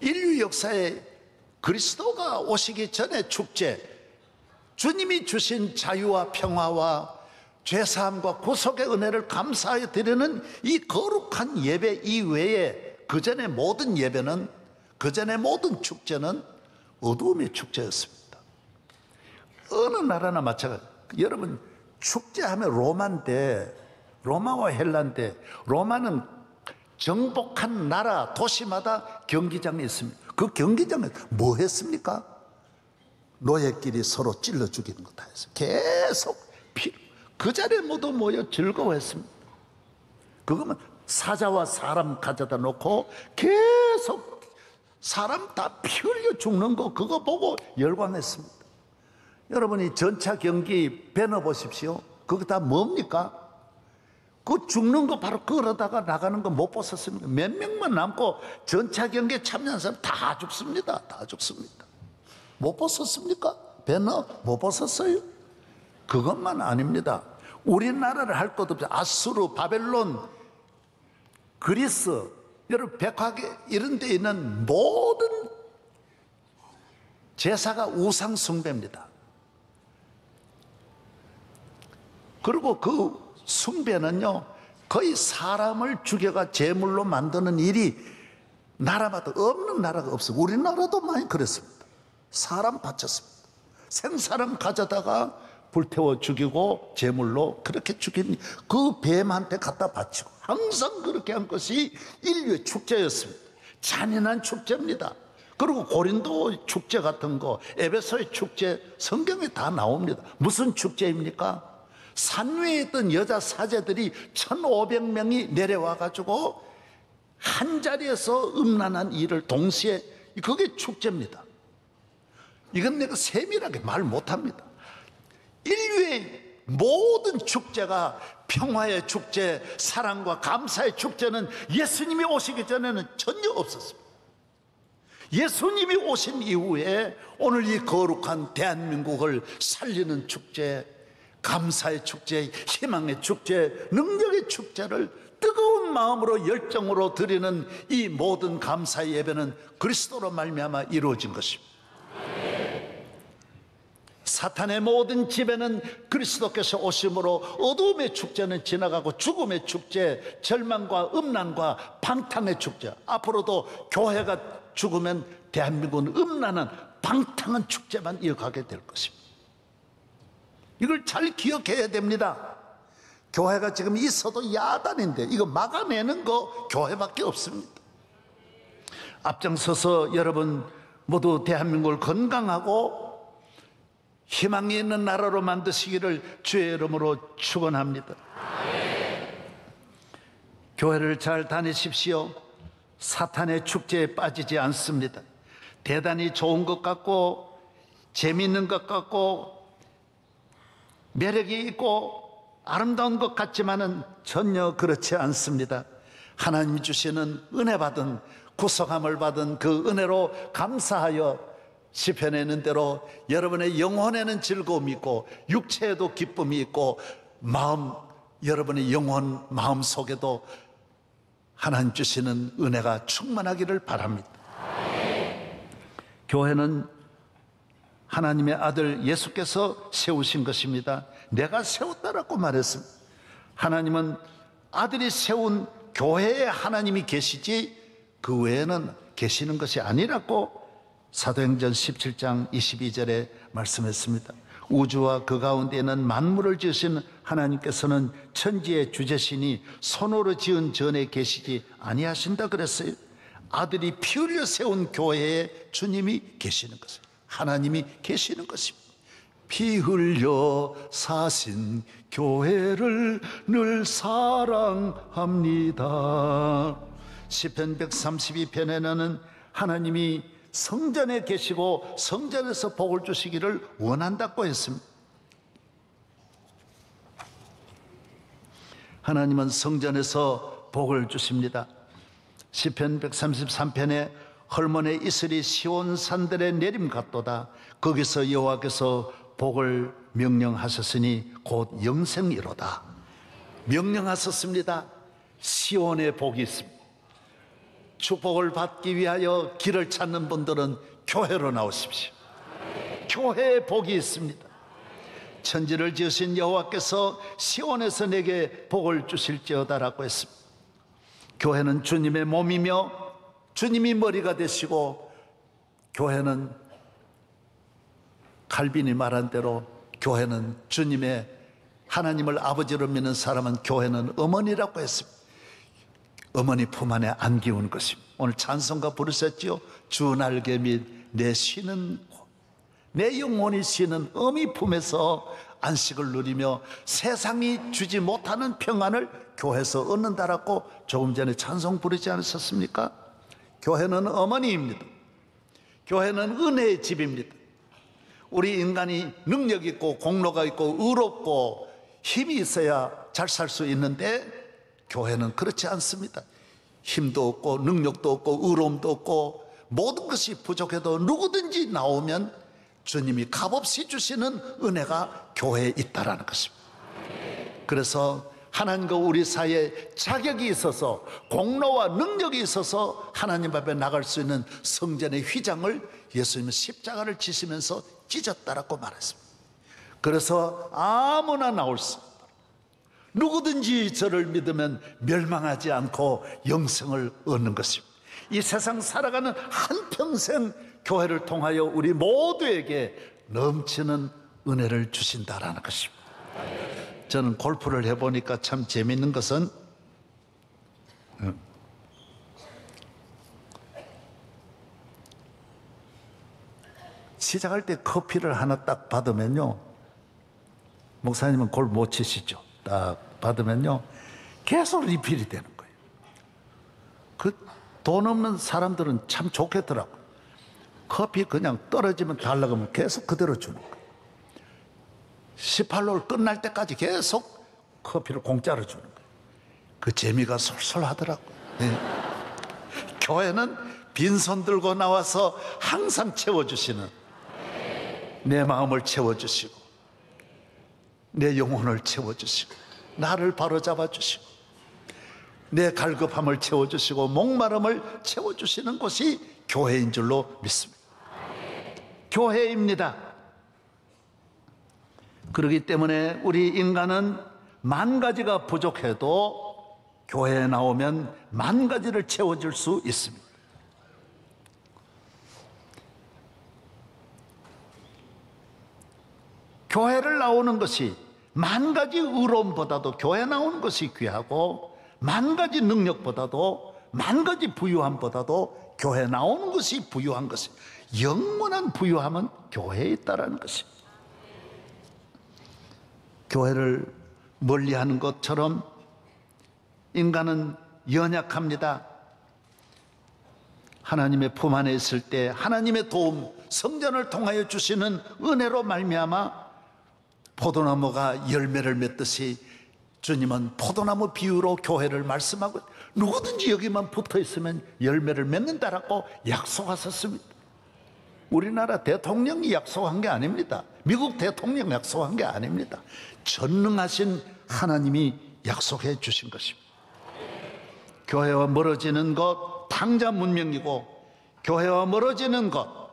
인류 역사에 그리스도가 오시기 전에 축제, 주님이 주신 자유와 평화와 죄사함과 구속의 은혜를 감사하여 드리는 이 거룩한 예배 이외에 그전의 모든 예배는, 그전의 모든 축제는 어두움의 축제였습니다. 어느 나라나 마찬가지. 여러분 축제하면 로마인데, 로마와 헬라인데, 로마는 정복한 나라 도시마다 경기장이 있습니다. 그 경기장에 뭐 했습니까? 노예끼리 서로 찔러 죽이는 거 다 했어요. 계속 그 자리에 모두 모여 즐거워했습니다. 그거면 사자와 사람 가져다 놓고 계속 사람 다 피 흘려 죽는 거 그거 보고 열광했습니다. 여러분이 전차 경기 배너 보십시오. 그거 다 뭡니까? 그 죽는 거 바로 걸어다가 나가는 거 못 보셨습니까? 몇 명만 남고 전차 경기에 참여한 사람 다 죽습니다. 다 죽습니다. 못 보셨습니까? 배너 못 보셨어요? 그것만 아닙니다. 우리나라를 할 것 없이 아수르, 바벨론, 그리스, 여러분 백화계 이런 데 있는 모든 제사가 우상 숭배입니다. 그리고 그 숭배는요, 거의 사람을 죽여가 제물로 만드는 일이 나라마다 없는 나라가 없어요. 우리나라도 많이 그랬습니다. 사람 바쳤습니다. 생사람 가져다가 불태워 죽이고 제물로 그렇게 죽인 그 뱀한테 갖다 바치고 항상 그렇게 한 것이 인류의 축제였습니다. 잔인한 축제입니다. 그리고 고린도 축제 같은 거, 에베소의 축제, 성경에 다 나옵니다. 무슨 축제입니까? 산 위에 있던 여자 사제들이 1,500명이 내려와 가지고 한 자리에서 음란한 일을 동시에, 그게 축제입니다. 이건 내가 세밀하게 말 못합니다. 인류의 모든 축제가 평화의 축제, 사랑과 감사의 축제는 예수님이 오시기 전에는 전혀 없었습니다. 예수님이 오신 이후에 오늘 이 거룩한 대한민국을 살리는 축제, 감사의 축제, 희망의 축제, 능력의 축제를 뜨거운 마음으로 열정으로 드리는 이 모든 감사의 예배는 그리스도로 말미암아 이루어진 것입니다. 사탄의 모든 지배는 그리스도께서 오심으로 어두움의 축제는 지나가고 죽음의 축제, 절망과 음란과 방탕의 축제, 앞으로도 교회가 죽으면 대한민국은 음란한 방탕한 축제만 이어가게 될 것입니다. 이걸 잘 기억해야 됩니다. 교회가 지금 있어도 야단인데 이거 막아내는 거 교회밖에 없습니다. 앞장서서 여러분 모두 대한민국을 건강하고 희망이 있는 나라로 만드시기를 주의 이름으로 축원합니다. 교회를 잘 다니십시오. 사탄의 축제에 빠지지 않습니다. 대단히 좋은 것 같고 재미있는 것 같고 매력이 있고 아름다운 것 같지만은 전혀 그렇지 않습니다. 하나님이 주시는 은혜 받은, 구속함을 받은 그 은혜로 감사하여 시편에 있는 대로 여러분의 영혼에는 즐거움이 있고 육체에도 기쁨이 있고 여러분의 영혼 마음 속에도 하나님 주시는 은혜가 충만하기를 바랍니다. 교회는 하나님의 아들 예수께서 세우신 것입니다. 내가 세웠다라고 말했습니다. 하나님은 아들이 세운 교회에 하나님이 계시지 그 외에는 계시는 것이 아니라고 사도행전 17장 22절에 말씀했습니다. 우주와 그 가운데 있는 만물을 지으신 하나님께서는 천지의 주제시니 손으로 지은 전에 계시지 아니하신다 그랬어요. 아들이 피 흘려 세운 교회에 주님이 계시는 것입니다. 하나님이 계시는 것입니다. 피 흘려 사신 교회를 늘 사랑합니다. 시편 132편에는 하나님이 성전에 계시고 성전에서 복을 주시기를 원한다고 했습니다. 하나님은 성전에서 복을 주십니다. 시편 133편에 헐몬의 이슬이 시온 산들의 내림 같도다. 거기서 여호와께서 복을 명령하셨으니 곧 영생이로다. 명령하셨습니다. 시온의 복이 있습니다. 축복을 받기 위하여 길을 찾는 분들은 교회로 나오십시오. 교회에 복이 있습니다. 천지를 지으신 여호와께서 시온에서 내게 복을 주실지어다라고 했습니다. 교회는 주님의 몸이며 주님이 머리가 되시고, 교회는 칼빈이 말한 대로 교회는 주님의, 하나님을 아버지로 믿는 사람은 교회는 어머니라고 했습니다. 어머니 품 안에 안기운 것입니다. 오늘 찬송가 부르셨죠? 주 날개 및 내 쉬는, 내 영혼이 쉬는 어미 품에서 안식을 누리며 세상이 주지 못하는 평안을 교회에서 얻는다라고 조금 전에 찬송 부르지 않으셨습니까? 교회는 어머니입니다. 교회는 은혜의 집입니다. 우리 인간이 능력 있고 공로가 있고 의롭고 힘이 있어야 잘 살 수 있는데 교회는 그렇지 않습니다. 힘도 없고 능력도 없고 의로움도 없고 모든 것이 부족해도 누구든지 나오면 주님이 값없이 주시는 은혜가 교회에 있다라는 것입니다. 그래서 하나님과 우리 사이에 자격이 있어서 공로와 능력이 있어서 하나님 앞에 나갈 수 있는 성전의 휘장을 예수님은 십자가를 지시면서 찢었다라고 말했습니다. 그래서 아무나 나올 수 없다. 누구든지 저를 믿으면 멸망하지 않고 영생을 얻는 것입니다. 이 세상 살아가는 한평생 교회를 통하여 우리 모두에게 넘치는 은혜를 주신다라는 것입니다. 저는 골프를 해보니까 참 재미있는 것은 시작할 때 커피를 하나 딱 받으면요, 목사님은 골프 못 치시죠? 딱 받으면요 계속 리필이 되는 거예요. 그 돈 없는 사람들은 참 좋겠더라고요. 커피 그냥 떨어지면 달라고 하면 계속 그대로 주는 거예요. 18홀 끝날 때까지 계속 커피를 공짜로 주는 거예요. 그 재미가 솔솔하더라고요. 네. 교회는 빈손 들고 나와서 항상 채워주시는, 내 마음을 채워주시고 내 영혼을 채워주시고 나를 바로잡아 주시고 내 갈급함을 채워주시고 목마름을 채워주시는 곳이 교회인 줄로 믿습니다. 교회입니다. 그렇기 때문에 우리 인간은 만 가지가 부족해도 교회에 나오면 만 가지를 채워줄 수 있습니다. 교회를 나오는 것이 만 가지 의로움보다도 교회 나오는 것이 귀하고, 만 가지 능력보다도, 만 가지 부유함보다도 교회 나오는 것이 부유한 것이, 영원한 부유함은 교회에 있다라는 것입니다. 교회를 멀리하는 것처럼 인간은 연약합니다. 하나님의 품 안에 있을 때 하나님의 도움, 성전을 통하여 주시는 은혜로 말미암아 포도나무가 열매를 맺듯이 주님은 포도나무 비유로 교회를 말씀하고, 누구든지 여기만 붙어 있으면 열매를 맺는다라고 약속하셨습니다. 우리나라 대통령이 약속한 게 아닙니다. 미국 대통령 약속한 게 아닙니다. 전능하신 하나님이 약속해 주신 것입니다. 교회와 멀어지는 것 당자 문명이고, 교회와 멀어지는 것,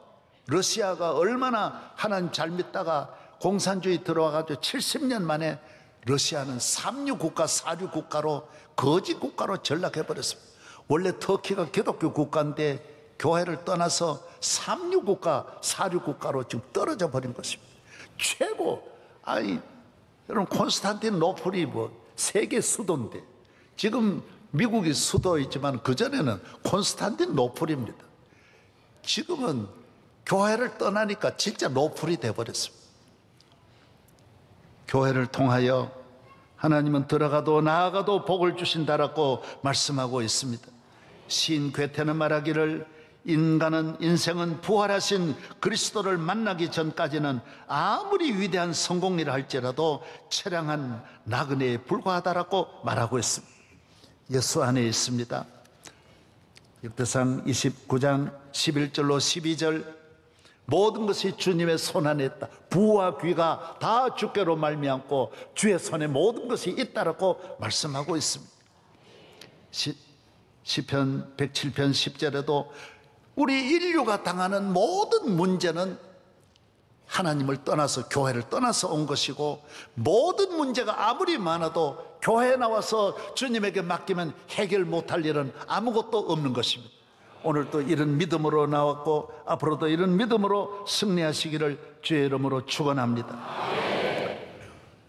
러시아가 얼마나 하나님 잘 믿다가 공산주의 들어와가지고 70년 만에 러시아는 삼류 국가, 사류 국가로, 거지 국가로 전락해버렸습니다. 원래 터키가 기독교 국가인데 교회를 떠나서 삼류 국가, 사류 국가로 지금 떨어져 버린 것입니다. 최고, 아니 여러분, 콘스탄티노플이 뭐 세계 수도인데, 지금 미국이 수도이지만 그전에는 콘스탄티노플입니다. 지금은 교회를 떠나니까 진짜 노플이 되어버렸습니다. 교회를 통하여 하나님은 들어가도 나아가도 복을 주신다라고 말씀하고 있습니다. 시인 괴테는 말하기를, 인생은 부활하신 그리스도를 만나기 전까지는 아무리 위대한 성공이라 할지라도 처량한 나그네에 불과하다라고 말하고 있습니다. 예수 안에 있습니다. 역대상 29장 11절로 12절, 모든 것이 주님의 손 안에 있다. 부와 귀가 다 주께로 말미암고 주의 손에 모든 것이 있다라고 말씀하고 있습니다. 시편 107편 10절에도 우리 인류가 당하는 모든 문제는 하나님을 떠나서, 교회를 떠나서 온 것이고, 모든 문제가 아무리 많아도 교회에 나와서 주님에게 맡기면 해결 못할 일은 아무것도 없는 것입니다. 오늘도 이런 믿음으로 나왔고 앞으로도 이런 믿음으로 승리하시기를 주의 이름으로 축원합니다.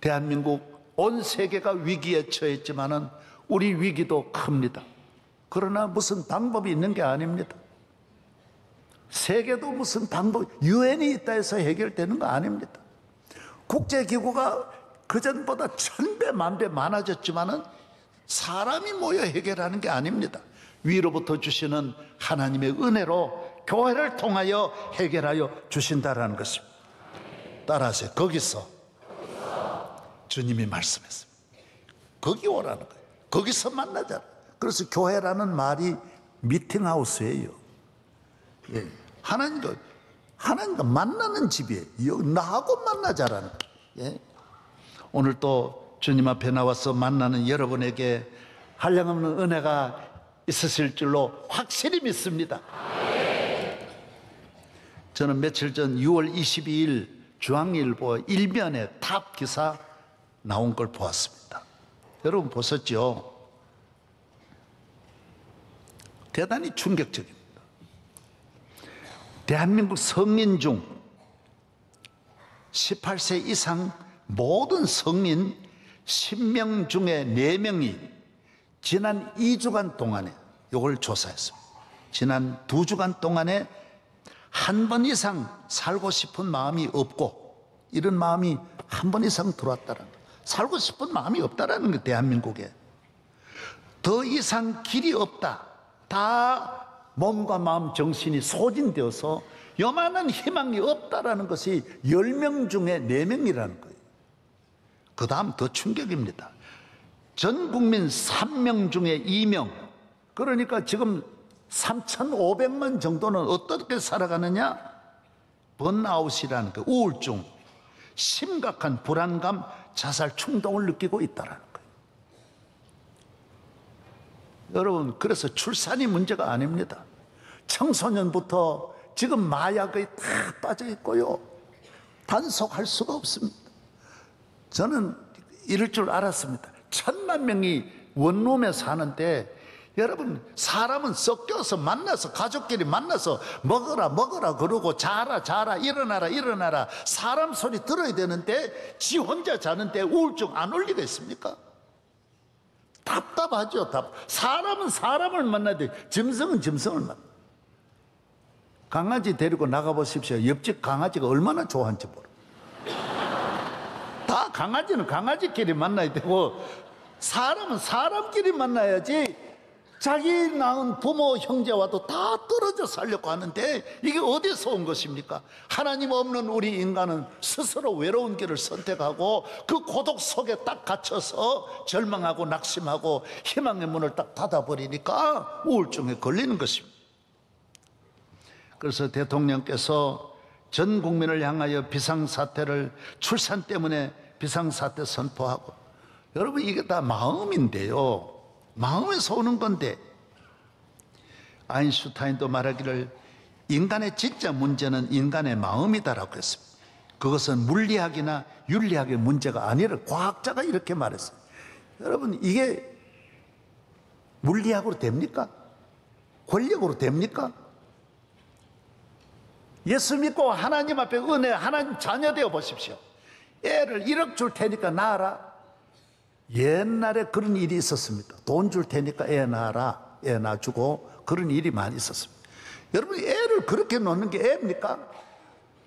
대한민국 온 세계가 위기에 처했지만은 우리 위기도 큽니다. 그러나 무슨 방법이 있는 게 아닙니다. 세계도 무슨 방법, 유엔이 있다 해서 해결되는 거 아닙니다. 국제기구가 그전보다 1000배 만배 많아졌지만은 사람이 모여 해결하는 게 아닙니다. 위로부터 주시는 하나님의 은혜로 교회를 통하여 해결하여 주신다라는 것입니다. 따라하세요. 거기서 주님이 말씀했습니다. 거기 오라는 거예요. 거기서 만나잖아. 그래서 교회라는 말이 미팅하우스예요. 예. 하나님과 만나는 집이에요. 나하고 만나자라는 거예요. 예. 오늘 또 주님 앞에 나와서 만나는 여러분에게 한량없는 은혜가 있으실 줄로 확실히 믿습니다. 저는 며칠 전 6월 22일 중앙일보 일면에 탑 기사 나온 걸 보았습니다. 여러분 보셨죠? 대단히 충격적입니다. 대한민국 성인 중 18세 이상 모든 성인 10명 중에 4명이 지난 2주간 동안에 이걸 조사했습니다. 지난 2주간 동안에 한 번 이상 살고 싶은 마음이 없고, 이런 마음이 한 번 이상 들어왔다는 거예요. 살고 싶은 마음이 없다라는 거예요. 대한민국에 더 이상 길이 없다. 다 몸과 마음 정신이 소진되어서 요만한 희망이 없다라는 것이 10명 중에 4명이라는 거예요. 그 다음 더 충격입니다. 전 국민 3명 중에 2명, 그러니까 지금 3,500만 정도는 어떻게 살아가느냐? 번아웃이라는 그 우울증, 심각한 불안감, 자살 충동을 느끼고 있다는 거예요. 여러분, 그래서 출산이 문제가 아닙니다. 청소년부터 지금 마약에 다 빠져 있고요, 단속할 수가 없습니다. 저는 이럴 줄 알았습니다. 1,000만 명이 원룸에 사는데, 여러분, 사람은 섞여서 만나서, 가족끼리 만나서 먹어라 그러고 자라 일어나라 사람 소리 들어야 되는데 지 혼자 자는데 우울증 안 올 리가 있습니까? 답답하죠. 사람은 사람을 만나야 돼. 짐승은 짐승을 만나. 강아지 데리고 나가보십시오. 옆집 강아지가 얼마나 좋아하는지 모르. 다 강아지는 강아지끼리 만나야 되고, 사람은 사람끼리 만나야지. 자기 낳은 부모 형제와도 다 떨어져 살려고 하는데 이게 어디서 온 것입니까? 하나님 없는 우리 인간은 스스로 외로운 길을 선택하고 그 고독 속에 딱 갇혀서 절망하고 낙심하고 희망의 문을 딱 닫아버리니까 우울증에 걸리는 것입니다. 그래서 대통령께서 전 국민을 향하여 비상사태를, 출산 때문에 비상사태 선포하고, 여러분 이게 다 마음인데요, 마음에서 오는 건데, 아인슈타인도 말하기를 인간의 진짜 문제는 인간의 마음이다라고 했습니다. 그것은 물리학이나 윤리학의 문제가 아니라 과학자가 이렇게 말했어요. 여러분, 이게 물리학으로 됩니까? 권력으로 됩니까? 예수 믿고 하나님 앞에 은혜, 하나님 자녀 되어 보십시오. 애를 1억 줄 테니까 낳아라. 옛날에 그런 일이 있었습니다. 돈 줄 테니까 애 낳아라, 애 낳아주고, 그런 일이 많이 있었습니다. 여러분, 애를 그렇게 놓는 게 애입니까?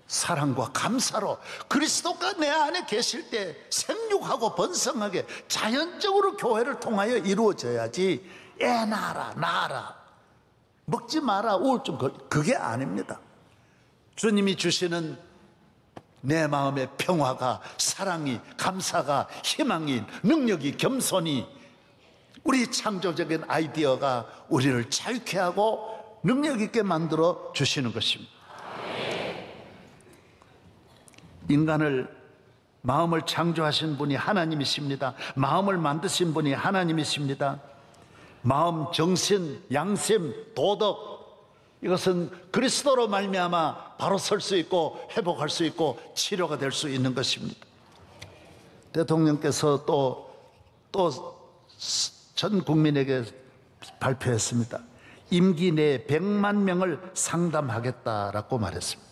사랑과 감사로 그리스도가 내 안에 계실 때 생육하고 번성하게 자연적으로 교회를 통하여 이루어져야지, 애 낳아라, 먹지 마라, 우울증 그게 아닙니다. 주님이 주시는 내 마음의 평화가, 사랑이, 감사가, 희망이, 능력이, 겸손이, 우리 창조적인 아이디어가 우리를 자유케 하고 능력 있게 만들어 주시는 것입니다. 인간을, 마음을 창조하신 분이 하나님이십니다. 마음을 만드신 분이 하나님이십니다. 마음, 정신, 양심, 도덕, 이것은 그리스도로 말미암아 바로 설 수 있고 회복할 수 있고 치료가 될 수 있는 것입니다. 대통령께서 또 전 국민에게 발표했습니다. 임기 내에 100만 명을 상담하겠다라고 말했습니다.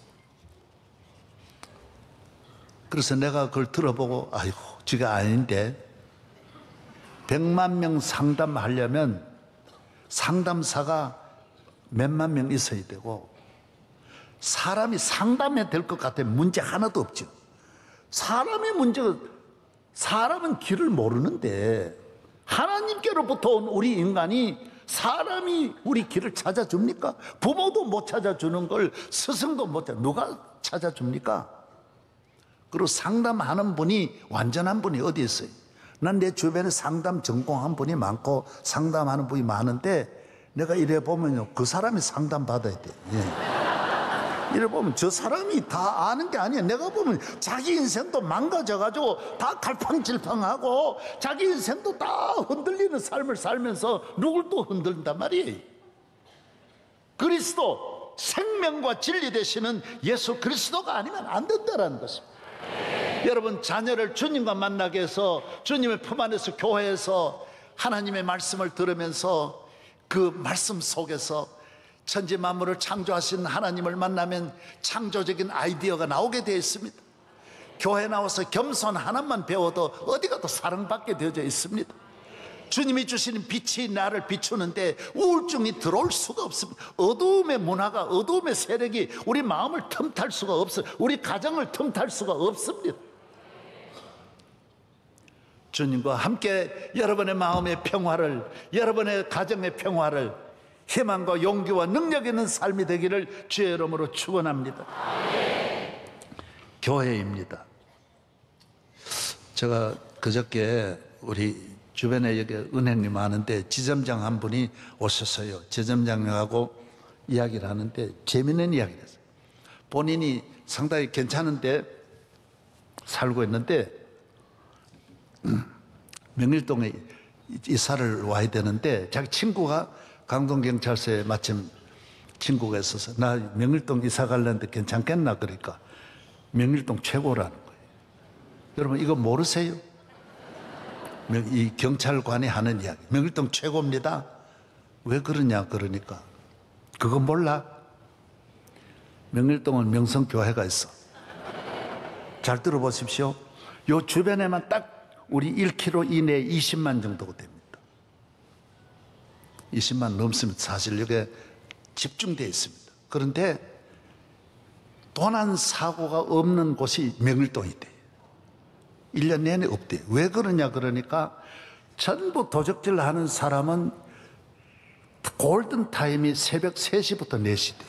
그래서 내가 그걸 들어보고, 아이고, 저게 아닌데, 100만 명 상담하려면 상담사가 몇만 명 있어야 되고, 사람이 상담해야 될 것 같아요. 문제 하나도 없죠. 사람의 문제가, 사람은 길을 모르는데 하나님께로부터 온 우리 인간이, 사람이 우리 길을 찾아줍니까? 부모도 못 찾아주는 걸 스승도 못 찾아, 누가 찾아줍니까? 그리고 상담하는 분이, 완전한 분이 어디 있어요? 난 내 주변에 상담 전공한 분이 많고 상담하는 분이 많은데 내가 이래 보면요, 그 사람이 상담 받아야 돼. 예. 이래 보면 저 사람이 다 아는 게 아니야. 내가 보면 자기 인생도 망가져가지고 다 갈팡질팡하고 자기 인생도 다 흔들리는 삶을 살면서 누굴 또 흔들린단 말이에요. 그리스도, 생명과 진리 되시는 예수 그리스도가 아니면 안 된다는 것입니다. 여러분, 자녀를 주님과 만나게 해서 주님의 품 안에서 교회에서 하나님의 말씀을 들으면서 그 말씀 속에서 천지 만물을 창조하신 하나님을 만나면 창조적인 아이디어가 나오게 되어 있습니다. 교회 나와서 겸손 하나만 배워도 어디 가도 사랑받게 되어져 있습니다. 주님이 주시는 빛이 나를 비추는데 우울증이 들어올 수가 없습니다. 어두움의 문화가, 어두움의 세력이 우리 마음을 틈탈 수가 없어요. 우리 가정을 틈탈 수가 없습니다. 주님과 함께 여러분의 마음의 평화를, 여러분의 가정의 평화를, 희망과 용기와 능력 있는 삶이 되기를 주의 이름으로 축원합니다. 교회입니다. 제가 그저께 우리 주변에 여기 은행이 많은데 지점장 한 분이 오셨어요. 지점장하고 이야기를 하는데 재미있는 이야기를 했어요. 본인이 상당히 괜찮은데 살고 있는데 명일동에 이사를 와야 되는데 자기 친구가 강동경찰서에 마침 친구가 있어서 나 명일동 이사 가려는데 괜찮겠나 그러니까 명일동 최고라는 거예요. 여러분 이거 모르세요? 이 경찰관이 하는 이야기. 명일동 최고입니다. 왜 그러냐 그러니까 그거 몰라? 명일동은 명성교회가 있어. 잘 들어보십시오. 요 주변에만 딱 우리 1km 이내에 20만 정도가 됩니다. 20만 넘으면 사실 여기에 집중되어 있습니다. 그런데 도난 사고가 없는 곳이 명일동이 돼요. 1년 내내 없대요. 왜 그러냐 그러니까 전부 도적질 하는 사람은 골든타임이 새벽 3시부터 4시 돼요.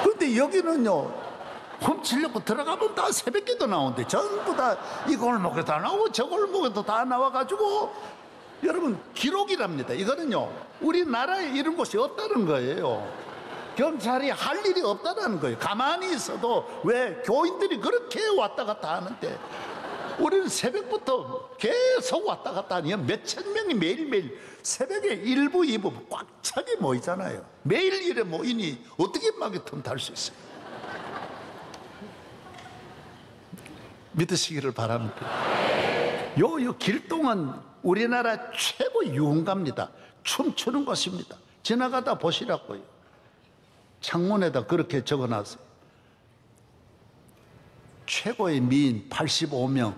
그런데 여기는요, 훔치려고 들어가면 다 새벽에도 나오는데 전부 다 이 골목에 다 나오고 저 골목에도 다 나와가지고 여러분 기록이랍니다. 이거는요 우리나라에 이런 곳이 없다는 거예요. 경찰이 할 일이 없다는 거예요. 가만히 있어도 왜 교인들이 그렇게 왔다 갔다 하는데 우리는 새벽부터 계속 왔다 갔다 하니 몇천 명이 매일매일 새벽에 1부, 2부 꽉 차게 모이잖아요. 매일 이래 모이니 어떻게 막이 틈탈 수 있어요? 믿으시기를 바랍니다. 요 길동은 우리나라 최고 유흥가입니다. 춤추는 곳입니다. 지나가다 보시라고요. 창문에다 그렇게 적어놨어요. 최고의 미인 85명.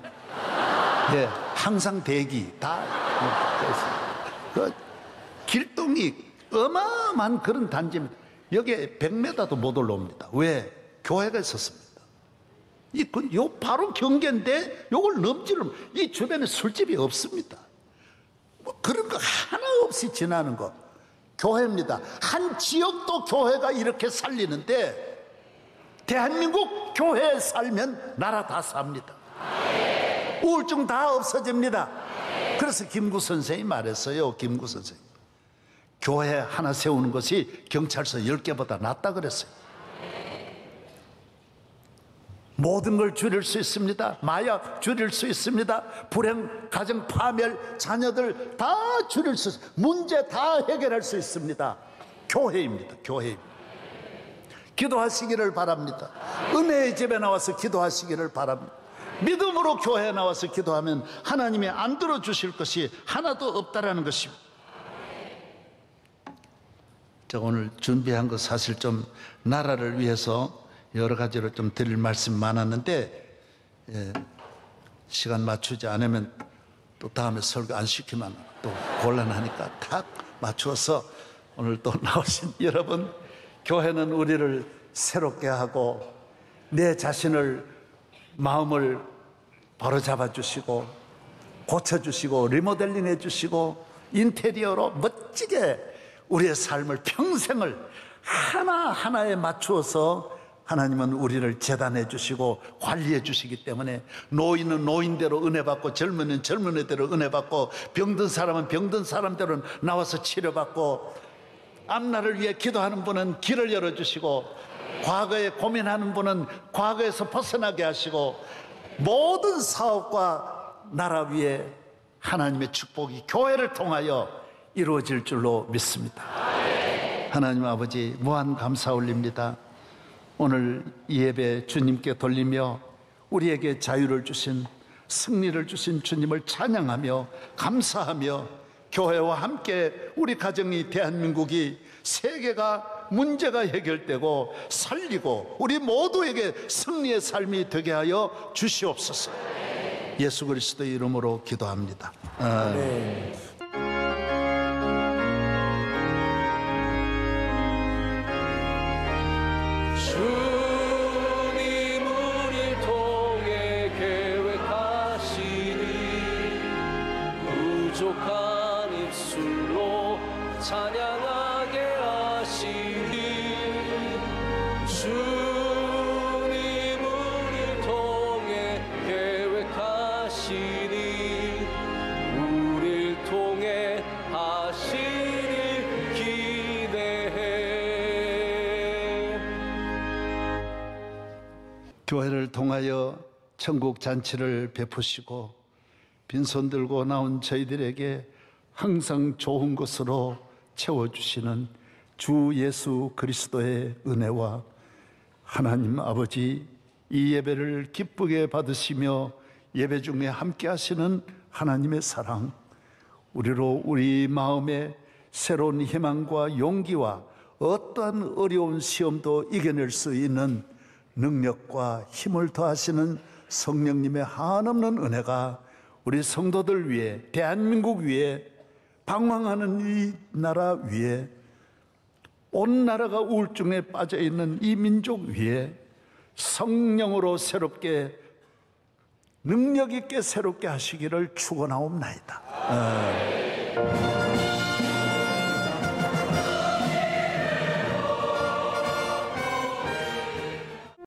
예, 항상 대기 다. 그 길동이 어마어마한 그런 단지입니다. 여기에 100m도 못 올라옵니다. 왜? 교회가 있었습니다. 요 바로 경계인데 요걸 넘지는 이 주변에 술집이 없습니다. 뭐 그런 거 하나 없이 지나는 거 교회입니다. 한 지역도 교회가 이렇게 살리는데 대한민국 교회에 살면 나라 다 삽니다. 우울증 다 없어집니다. 그래서 김구 선생이 말했어요. 김구 선생 교회 하나 세우는 것이 경찰서 10개보다 낫다 그랬어요. 모든 걸 줄일 수 있습니다. 마약 줄일 수 있습니다. 불행, 가정 파멸, 자녀들 다 줄일 수 있습니다. 문제 다 해결할 수 있습니다. 교회입니다. 교회입니다. 기도하시기를 바랍니다. 은혜의 집에 나와서 기도하시기를 바랍니다. 믿음으로 교회에 나와서 기도하면 하나님이 안 들어주실 것이 하나도 없다라는 것입니다. 제가 오늘 준비한 거 사실 좀 나라를 위해서 여러 가지로 좀 드릴 말씀이 많았는데 시간 맞추지 않으면 또 다음에 설교 안 시키면 또 곤란하니까 딱 맞추어서 오늘 또 나오신 여러분, 교회는 우리를 새롭게 하고 내 자신을 마음을 바로잡아 주시고 고쳐주시고 리모델링 해주시고 인테리어로 멋지게 우리의 삶을 평생을 하나하나에 맞추어서 하나님은 우리를 재단해 주시고 관리해 주시기 때문에 노인은 노인대로 은혜 받고 젊은이는 젊은이대로 은혜 받고 병든 사람은 병든 사람대로 나와서 치료받고 앞날을 위해 기도하는 분은 길을 열어주시고 과거에 고민하는 분은 과거에서 벗어나게 하시고 모든 사업과 나라 위에 하나님의 축복이 교회를 통하여 이루어질 줄로 믿습니다. 하나님 아버지 무한 감사 올립니다. 오늘 이 예배 주님께 돌리며 우리에게 자유를 주신 승리를 주신 주님을 찬양하며 감사하며 교회와 함께 우리 가정이 대한민국이 세계가 문제가 해결되고 살리고 우리 모두에게 승리의 삶이 되게 하여 주시옵소서. 예수 그리스도의 이름으로 기도합니다. 아멘. 주님 우리를 통해 계획하시니 부족한 입술로 찬양하게 하시니 주님 우리를 통해 계획하시니 우리를 통해 하시니 기대해. 교회를 통하여 천국 잔치를 베푸시고 빈손 들고 나온 저희들에게 항상 좋은 것으로 채워주시는 주 예수 그리스도의 은혜와 하나님 아버지 이 예배를 기쁘게 받으시며 예배 중에 함께 하시는 하나님의 사랑, 우리로 우리 마음에 새로운 희망과 용기와 어떠한 어려운 시험도 이겨낼 수 있는 능력과 힘을 더하시는 성령님의 한없는 은혜가 우리 성도들 위해, 대한민국 위해, 방황하는 이 나라 위에, 온 나라가 우울증에 빠져있는 이 민족 위에 성령으로 새롭게 능력 있게 새롭게 하시기를 축원하옵나이다.